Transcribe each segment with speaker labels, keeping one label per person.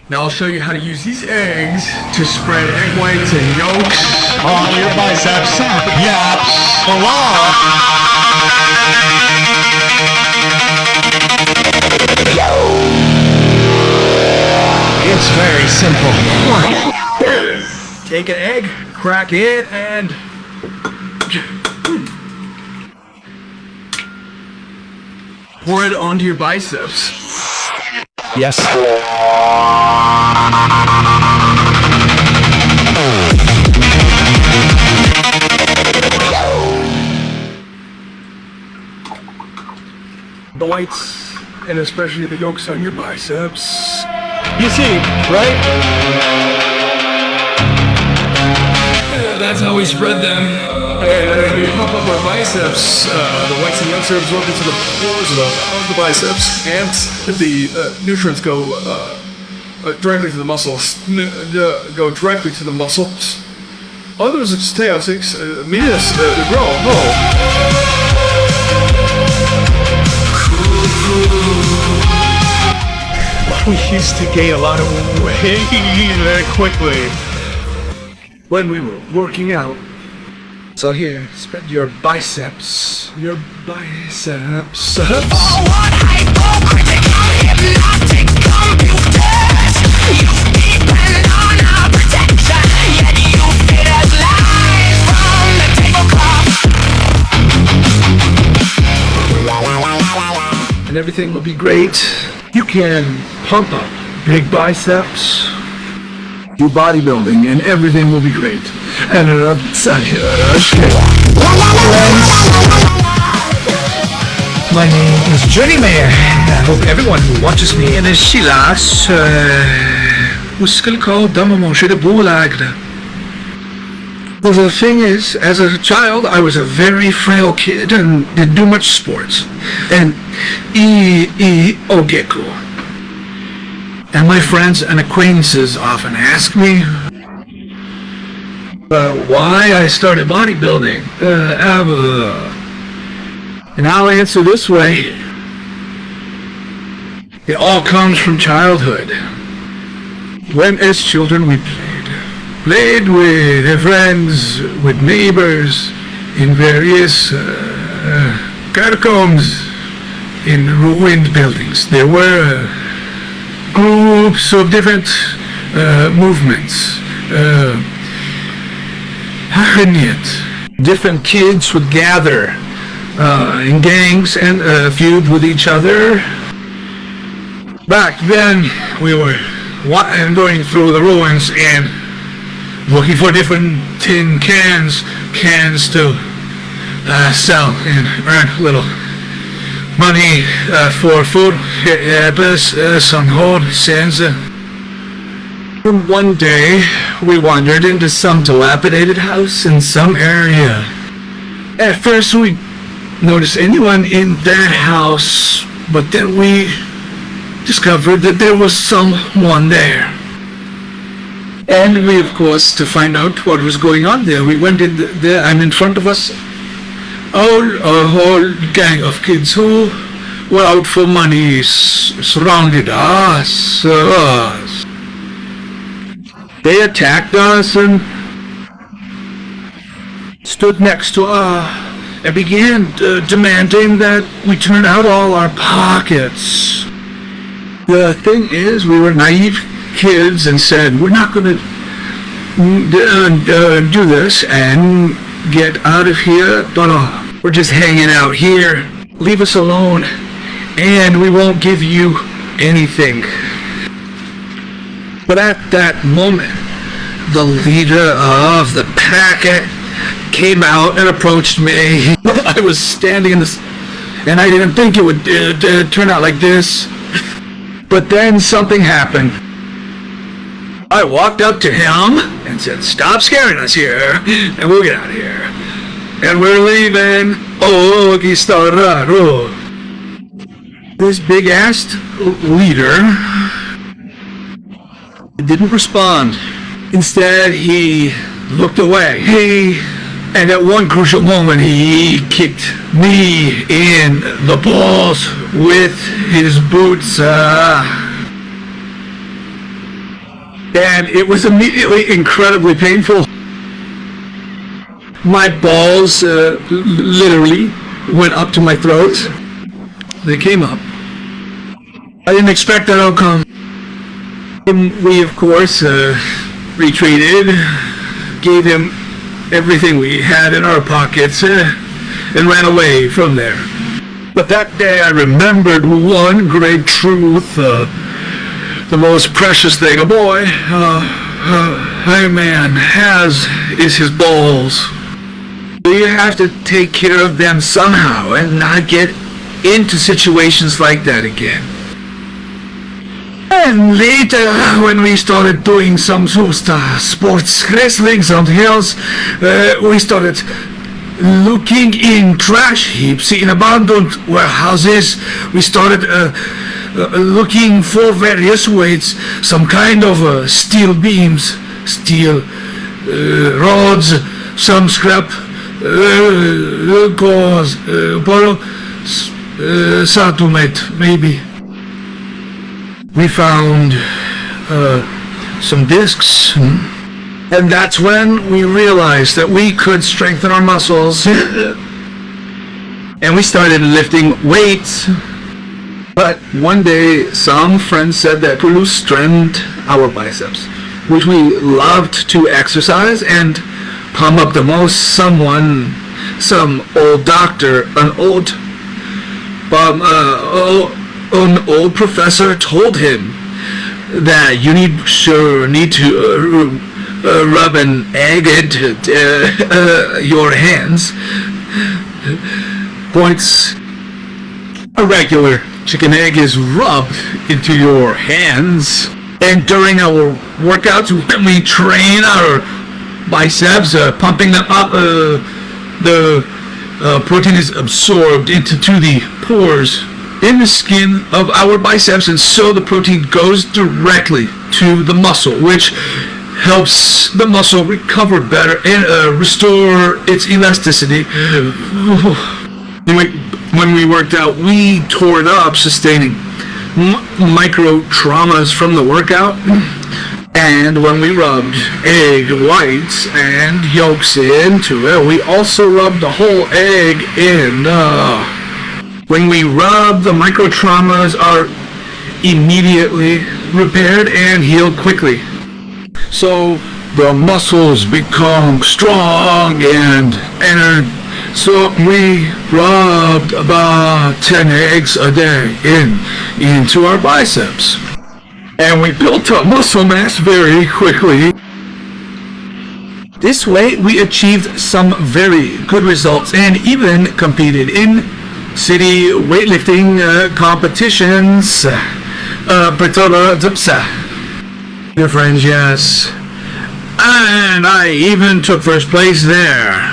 Speaker 1: Now I'll show you how to use these eggs to spread egg whites and yolks
Speaker 2: on your biceps. Yeah. Hello. It's very simple.
Speaker 1: Take an egg, crack it, and pour it onto your biceps.
Speaker 2: Yes.
Speaker 1: The whites, and especially the yolks on your biceps.
Speaker 2: You see, right?
Speaker 1: That's how we spread them. And we pump up our biceps. The whites and yolks are absorbed into the pores of the biceps, and the nutrients go directly to the muscles. Go directly to the muscles. Others stay out 6 minutes to grow.
Speaker 2: We used to gain a lot of weight very quickly when we were working out.
Speaker 1: So here, spread your biceps. Your biceps.
Speaker 3: Oh, what hypocritical hypnotic computers. You depend on our protection, yet you feed us lies from the tablecloth.
Speaker 1: And everything will be great. You can pump up big biceps, do bodybuilding, and everything will be great. And
Speaker 2: My name is Johnny Mayer. I hope everyone who watches me in a shilas Lutsenko dama manger de boulagre. Well, the thing is, as a child, I was a very frail kid and didn't do much sports. And ogeku. And my friends and acquaintances often ask me why I started bodybuilding. And I'll answer this way. It all comes from childhood. When as children we played with friends, with neighbors, in various catacombs, in ruined buildings. There were groups of different movements. Different kids would gather in gangs and feud with each other. Back then, we were going through the ruins and looking for different tin cans to sell and earn a little money for food. One day, we wandered into some dilapidated house in some area. At first, we noticed anyone in that house, but then we discovered that there was someone there. And we, of course, to find out what was going on there, we went in there, and in front of us, a whole gang of kids who were out for money surrounded us. They attacked us and stood next to us and began demanding that we turn out all our pockets. The thing is, we were naive kids and said, we're not going to do this and get out of here. We're just hanging out here. Leave us alone and we won't give you anything. But at that moment, the leader of the packet came out and approached me. I was standing in this, and I didn't think it would turn out like this. But then something happened. I walked up to him and said, "Stop scaring us here, and we'll get out of here. And we're leaving. Oh, que está raro." This big-assed leader didn't respond. Instead, he looked away. And at one crucial moment, he kicked me in the balls with his boots. and it was immediately incredibly painful. My balls literally went up to my throat. They came up. I didn't expect that outcome. We, of course, retreated, gave him everything we had in our pockets, and ran away from there. But that day I remembered one great truth, the most precious thing a boy, a man has is his balls. You have to take care of them somehow and not get into situations like that again. And later, when we started doing some sort of sports wrestling, something else, we started looking in trash heaps, in abandoned warehouses. We started looking for various weights, some kind of steel beams, steel rods, some scrap cause, settlement, maybe. We found some discs, and that's when we realized that we could strengthen our muscles, and we started lifting weights. But one day, some friends said that to strengthen our biceps, which we loved to exercise and pump up the most. Some old doctor, an old professor told him that you need to rub an egg into your hands. Points. A regular chicken egg is rubbed into your hands, and during our workouts, when we train our biceps, pumping them up, the protein is absorbed into the pores in the skin of our biceps, and so the protein goes directly to the muscle, which helps the muscle recover better and restore its elasticity. When we worked out, we tore it up, sustaining micro traumas from the workout. And when we rubbed egg whites and yolks into it, we also rubbed the whole egg in. When we rub, the micro traumas are immediately repaired and healed quickly. So the muscles become strong and so we rubbed about 10 eggs a day into our biceps. And we built up muscle mass very quickly. This way we achieved some very good results and even competed in city weightlifting competitions. Dear friends, yes. And I even took first place there.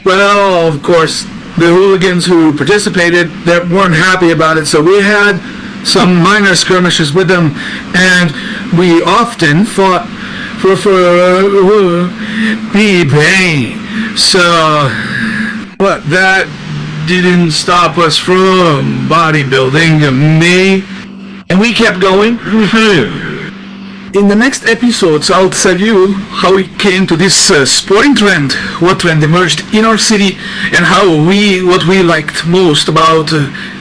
Speaker 2: Well, of course, the hooligans who participated that weren't happy about it, so we had some minor skirmishes with them, and we often fought for pain. So, but that didn't stop us from bodybuilding, me, and we kept going. In the next episodes, I'll tell you how we came to this sporting trend, what trend emerged in our city, and what we liked most about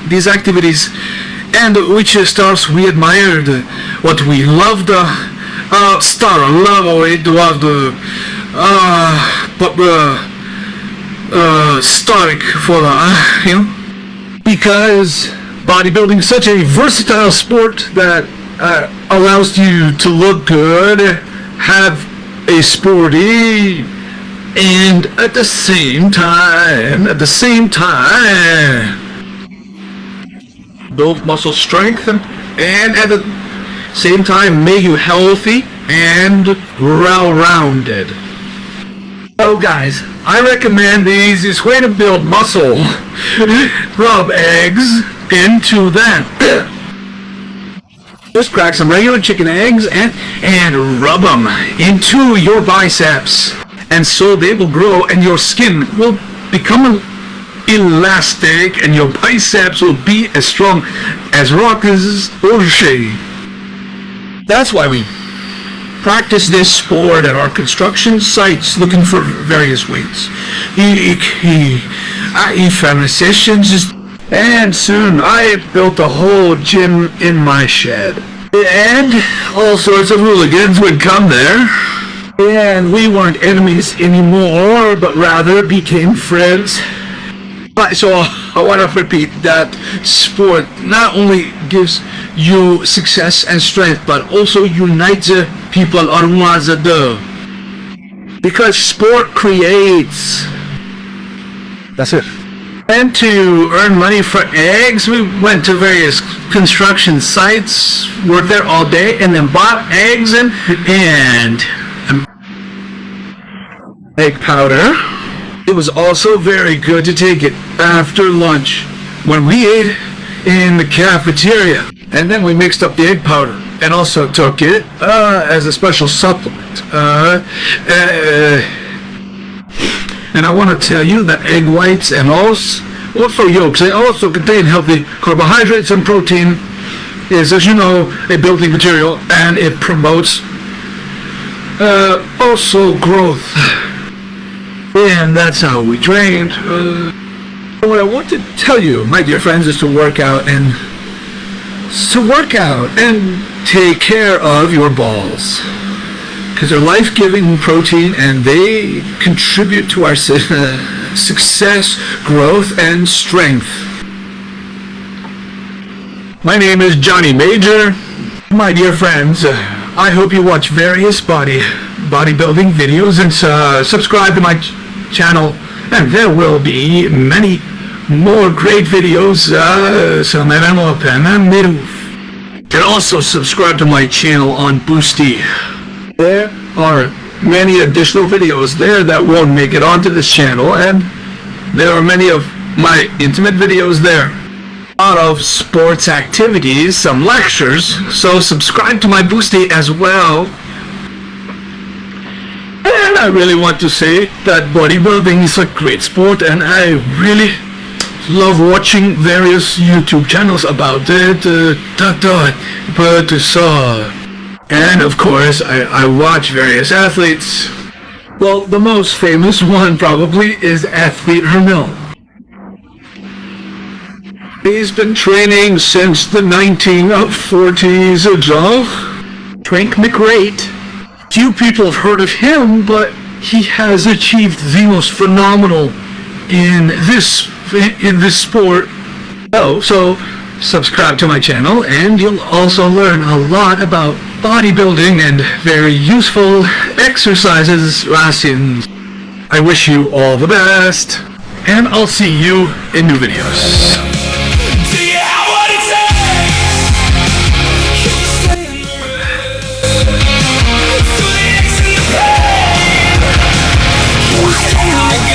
Speaker 2: these activities, and which stars we admired, what we loved, star love, it was historic for because bodybuilding is such a versatile sport that allows you to look good, have a sporty, and at the same time, build muscle strength, and at the same time make you healthy and well-rounded. So guys, I recommend the easiest way to build muscle. Rub eggs into them. Just crack some regular chicken eggs and rub them into your biceps. And so they will grow and your skin will become elastic and your biceps will be as strong as rockets or shade. That's why we practice this sport at our construction sites looking for various weights. I eat family sessions, and soon I built a whole gym in my shed. And all sorts of hooligans would come there. And we weren't enemies anymore, but rather became friends. So I want to repeat that sport not only gives you success and strength, but also unites people on one another. Because sport creates. That's it. And to earn money for eggs, we went to various construction sites, worked there all day, and then bought eggs and egg powder. It was also very good to take it after lunch when we ate in the cafeteria. And then we mixed up the egg powder and also took it as a special supplement. And I want to tell you that egg whites and also yolks, they also contain healthy carbohydrates, and protein is, as you know, a building material, and it promotes also growth. And that's how we trained. What I want to tell you, my dear friends, is to work out and take care of your balls. Because they're life-giving protein, and they contribute to our success, growth, and strength. My name is Johnny Major. My dear friends, I hope you watch various bodybuilding videos and subscribe to my channel, and there will be many more great videos. And also subscribe to my channel on Boosty. There are many additional videos there that won't make it onto this channel, and there are many of my intimate videos there. A lot of sports activities, some lectures, so subscribe to my Boosty as well. And I really want to say that bodybuilding is a great sport, and I really love watching various YouTube channels about it. And of course, I watch various athletes. Well, the most famous one probably is athlete Hermel. He's been training since the 1940s. Trank McRate. Few people have heard of him, but he has achieved the most phenomenal in this sport. So subscribe to my channel, and you'll also learn a lot about bodybuilding and very useful exercises. I wish you all the best, and I'll see you in new videos.
Speaker 3: Do you have what it takes? Can you stay in the rain? Through the aches and the pain? Can you stay in the game?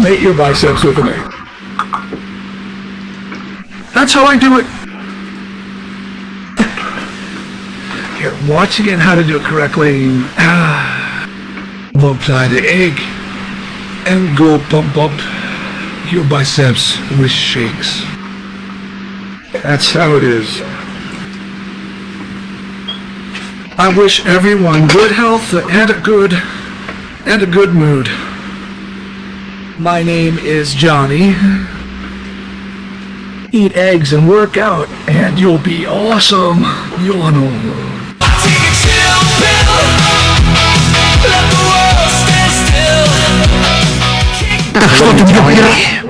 Speaker 2: Mate your biceps with me. That's how I do it. Here, watch again how to do it correctly. Upside the egg and go pump up your biceps with shakes. That's how it is. I wish everyone good health and a good mood. My name is Johnny. Eat eggs and work out, and you'll be awesome. You'll know.
Speaker 3: Take a chill pill. Let the world stand still.
Speaker 4: Fucking Johnny.